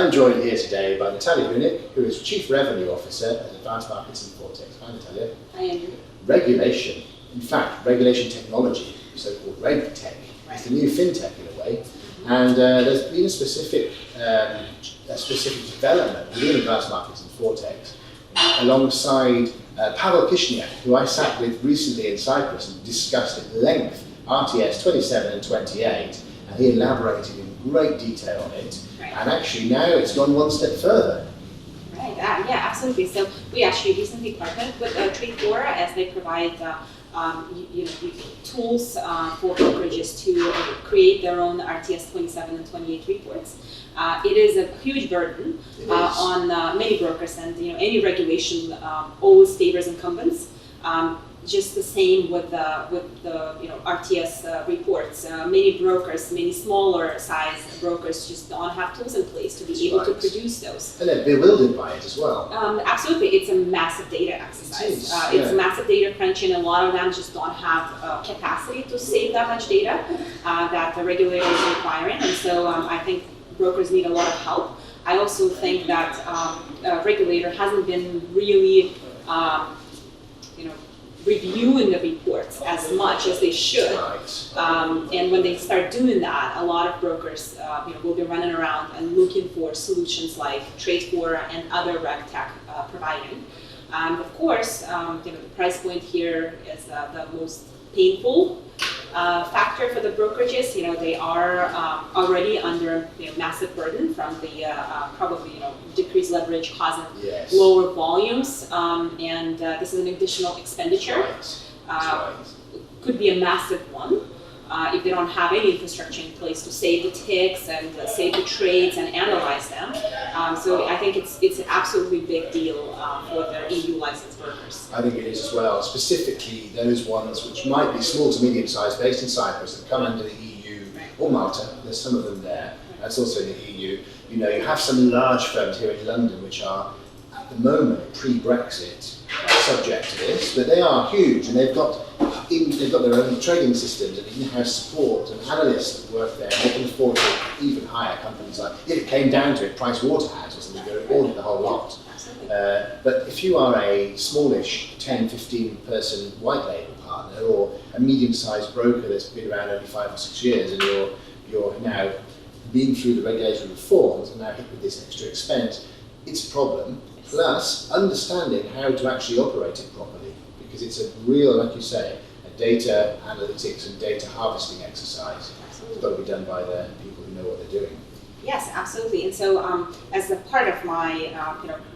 I'm joined here today by Natallia Hunik, who is Chief Revenue Officer at Advanced Markets and Fintech. Hi, Natallia. Hi, Andrew. Regulation, in fact, regulation technology, so-called regtech, is the new fintech in a way. And there's been a specific development within Advanced Markets and Fintech alongside Pavel Kishniak, who I sat with recently in Cyprus and discussed at length RTS 27 and 28, and he elaborated in great detail on it. Right. And actually now it's gone one step further. Right, yeah, absolutely. So we actually recently partnered with Trade4 as they provide tools for brokerages to create their own RTS 27 and 28 reports. It is a huge burden on many brokers, and any regulation always favors incumbents. Just the same with the RTS reports. Many brokers, many smaller size brokers, just don't have tools in place to be able to produce those. And they're bewildered by it as well. Absolutely, it's a massive data exercise. It's massive data crunching, and a lot of them just don't have capacity to save that much data that the regulator is requiring. And so I think brokers need a lot of help. I also think that regulator hasn't been really reviewing the reports as much as they should. And when they start doing that, a lot of brokers will be running around and looking for solutions like Trade4 and other regtech providing. Of course, the price point here is the most painful factor for the brokerages. They are already under massive burden from the probably decreased leverage causing lower volumes, and this is an additional expenditure. Could be a massive one if they don't have any infrastructure in place to save the ticks and save the trades and analyze them. So I think it's an absolutely big deal for the EU licensed brokers. I think it is as well, specifically those ones which might be small to medium sized based in Cyprus that come under the EU or Malta. There's some of them there. That's also in the EU. You have some large firms here in London which are at the moment pre-Brexit subject to this, but they are huge, and they've got their own trading systems and in-house support and analysts that work there. They can afford to even hire companies like, if it came down to it, Pricewaterhouse or something, they would audit the whole lot. But if you are a smallish 10, 15 person white label partner, or a medium-sized broker that's been around only 5 or 6 years, and you're now been through the regulatory reforms and now hit with this extra expense, it's a problem. Plus, understanding how to actually operate it properly, because it's a real, like you say, a data analytics and data harvesting exercise. It's got to be done by the people who know what they're doing. Yes, absolutely. And so, as a part of my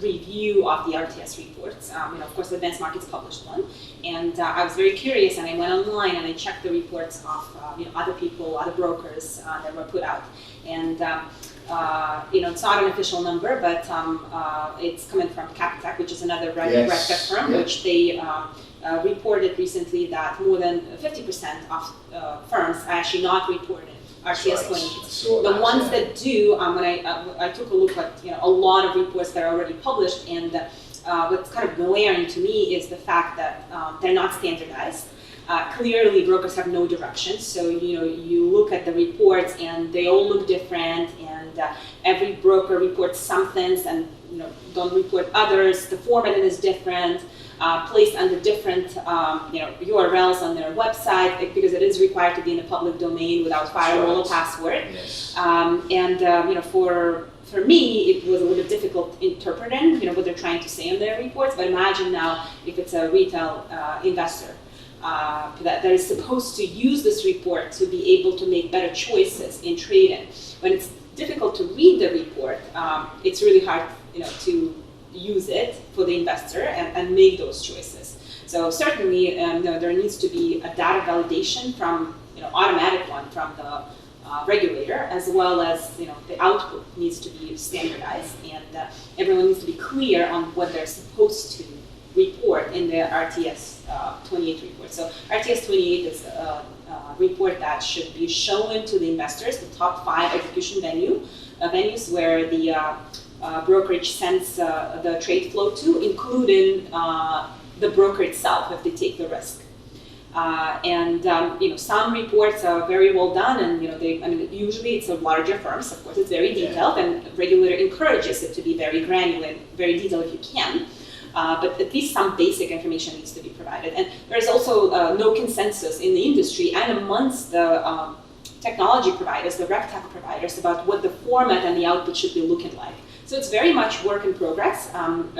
review of the RTS reports, of course, Advanced Markets published one, and I was very curious, and I went online and I checked the reports of other people, other brokers that were put out, and it's not an official number, but it's coming from Capitec, which is another regtech firm, which they reported recently that more than 50% of firms are actually not reporting RTS 28. The ones that do, when I took a look at a lot of reports that are already published, and what's kind of glaring to me is the fact that they're not standardized. Clearly, brokers have no direction. So you look at the reports, and they all look different, and every broker reports some things and don't report others. The formatting is different. Placed under different URLs on their website, because it is required to be in the public domain without firewall or password. Yes. For me, it was a little bit difficult interpreting what they're trying to say in their reports. But imagine now if it's a retail investor that is supposed to use this report to be able to make better choices in trading. When it's difficult to read the report, it's really hard to use it for the investor and make those choices. So certainly there needs to be a data validation from automatic one from the regulator, as well as the output needs to be standardized, and everyone needs to be clear on what they're supposed to report in their RTS 28 report. So RTS 28 is a report that should be shown to the investors, the top 5 execution venues where the brokerage sends the trade flow to, including the broker itself if they take the risk. Some reports are very well done, and usually it's a larger firms. Of course, it's very detailed, and the regulator encourages it to be very granular, very detailed if you can. But at least some basic information needs to be provided. And there's also no consensus in the industry and amongst the technology providers, the regtech providers, about what the format and the output should be looking like. So it's very much work in progress, and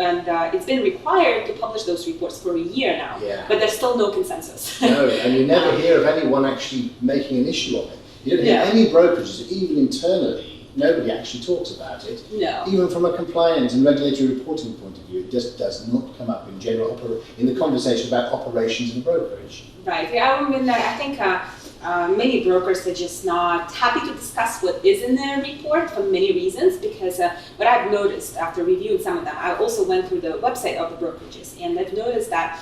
it's been required to publish those reports for a year now, but there's still no consensus. No, and you never hear of anyone actually making an issue of it. You don't hear any brokerages, even internally, nobody actually talks about it. No. Even from a compliance and regulatory reporting point of view, it just does not come up in general in the conversation about operations and brokerage. Right. Yeah. I think many brokers are just not happy to discuss what is in their report for many reasons. Because what I've noticed after reviewing some of them, I also went through the website of the brokerages, and I've noticed that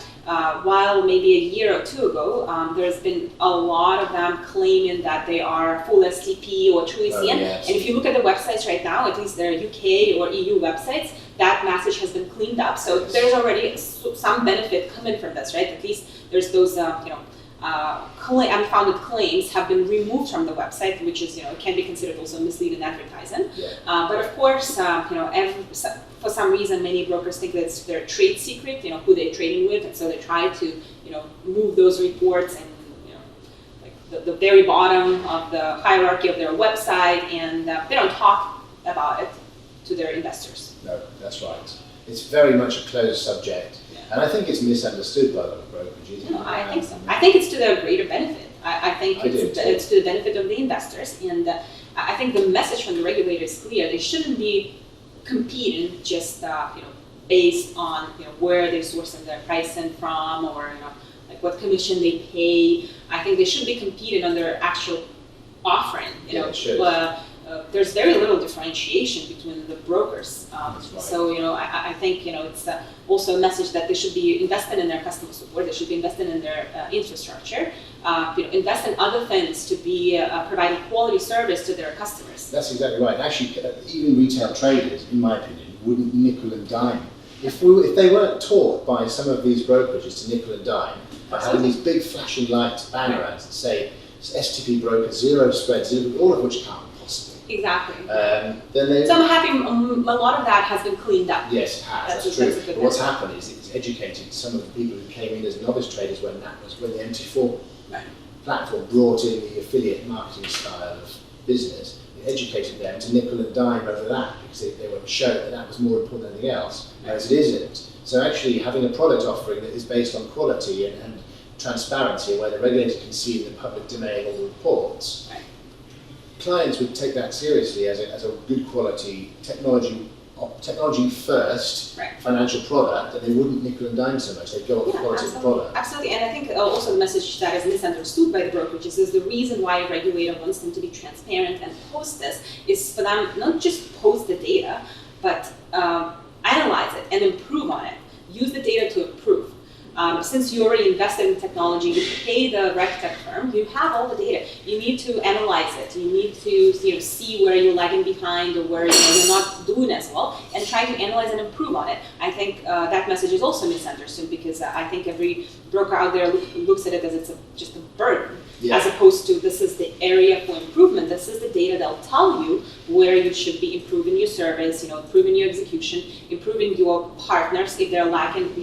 while maybe a year or two ago, there's been a lot of them claiming that they are full STP or true ECN. And if you look at the websites right now, at least their UK or EU websites, that message has been cleaned up. So there's already some benefit coming from this, right? At least there's those, unfounded claims have been removed from the website, which is, it can be considered also misleading advertising. But of course, for some reason, many brokers think that it's their trade secret, who they're trading with, and so they try to, move those reports and, like the very bottom of the hierarchy of their website, and they don't talk about it to their investors. No, that's right. It's very much a closed subject, and I think it's misunderstood by a lot of brokerages. No, I think so. I think it's to their greater benefit. I think it's to the benefit of the investors, and I think the message from the regulator is clear. They shouldn't be competing just based on where they're sourcing their pricing from, or like what commission they pay. I think they should be competing on their actual offering. There's very little differentiation between the brokers. So I think it's also a message that they should be investing in their customer support. They should be investing in their infrastructure. Invest in other things to be providing quality service to their customers. That's exactly right. Actually, even retail traders, in my opinion, wouldn't nickel and dime. If they weren't taught by some of these brokerages to nickel and dime, by having these big flashing lights, banner ads that say STP broker, zero spread, zero, all of which can't possibly. Exactly. So I'm happy a lot of that has been cleaned up. Yes, it has. That's true. But what's happened is it's educated some of the people who came in as novice traders when the MT4 platform brought in the affiliate marketing style of business. It educated them to nickel and dime over that because they were shown that was more important than anything else, whereas it isn't. So actually having a product offering that is based on quality and transparency, where the regulator can see in the public domain all the reports, clients would take that seriously as a good quality technology first financial product, and they wouldn't nickel and dime so much. They'd go on the quality of the product. Absolutely, and I think also the message that is misunderstood by the brokerages is the reason why a regulator wants them to be transparent and post this is for them not just post the data, but analyze it and improve on it. Use the data to improve. Since you already invested in technology, you pay the regtech firm, you have all the data. You need to analyze it. You need to see where you're lagging behind or where you're not doing as well, and try to analyze and improve on it. I think that message is also misunderstood because I think every broker out there looks at it as it's just a burden, as opposed to this is the area for improvement. This is the data that'll tell you where you should be improving your service, improving your execution, improving your partners if they're lagging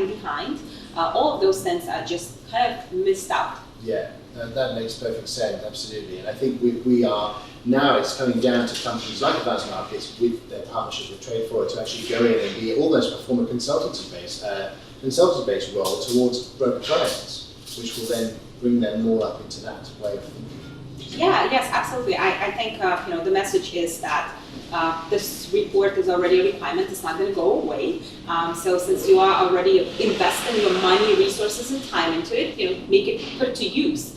behind. All of those things are just kind of missed out. Yeah, that makes perfect sense, absolutely. And I think we are, now it's coming down to companies like Advanced Markets with their partnership with Trade For It to actually go in and be almost perform a consultancy-based role towards broker clients, which will then bring them more up into that way of thinking. Yes, absolutely. I think the message is that this report is already a requirement. It's not going to go away. So since you are already investing your money, resources, and time into it, put it to use.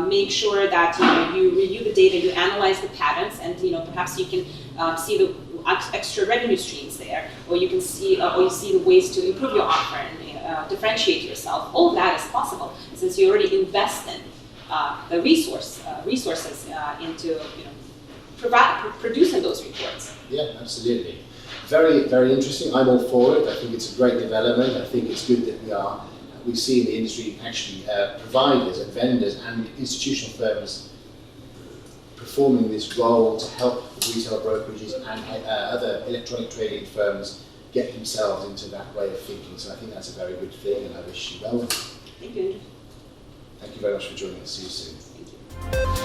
Make sure that you review the data, you analyze the patterns, and perhaps you can see the extra revenue streams there, or you can see you see the ways to improve your offering, differentiate yourself. All of that is possible since you already invested the resources into producing those reports. Yeah, absolutely. Very, very interesting. I'm all for it. I think it's a great development. I think it's good that we are we see in the industry actually providers and vendors and institutional firms performing this role to help retail brokerages and other electronic trading firms get themselves into that way of thinking. So I think that's a very good thing, and I wish you well. Thank you. Thank you very much for joining us. See you soon. Thank you.